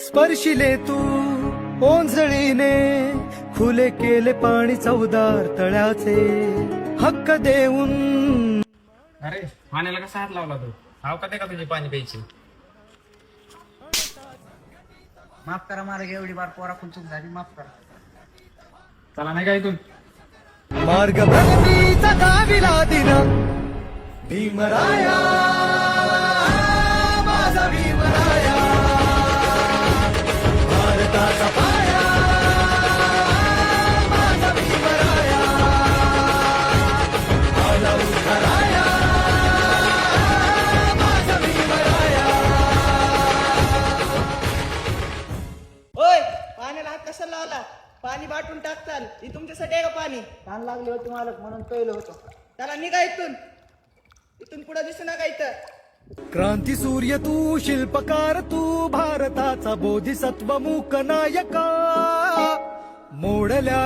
स्पर्शिले तू ओंजळीने, खुले केले पाणी चौदार तळ्याचे, हक्क देऊन. अरे पाण्याला कसा हात लावला तू? हाव का ते का तुझी पाणी प्यायची? माफ करा मला एवढी बार पोरा चूक झाली, माफ करा. चला नाही का इथून? मार्ग प्रगतीचा गाविला दिना भीमराया, माझा भीमराया, भारताचा पाया, माझा भीमराया, आला उद्धराया, माझा भीमराया. ओय, पाण्याला हात कशाला लावला? पाणी बाटून टाकताल. ही तुमच्यासाठी आहे का पाणी? ताण लागली होती मालक म्हणून पहिलं होतं. त्याला निघा इथून. इथून पुढे दिसू नका इथं. क्रांती सूर्य तू, शिल्पकार तू, भारताचा बोधिसत्व मूक नायका, मोडल्या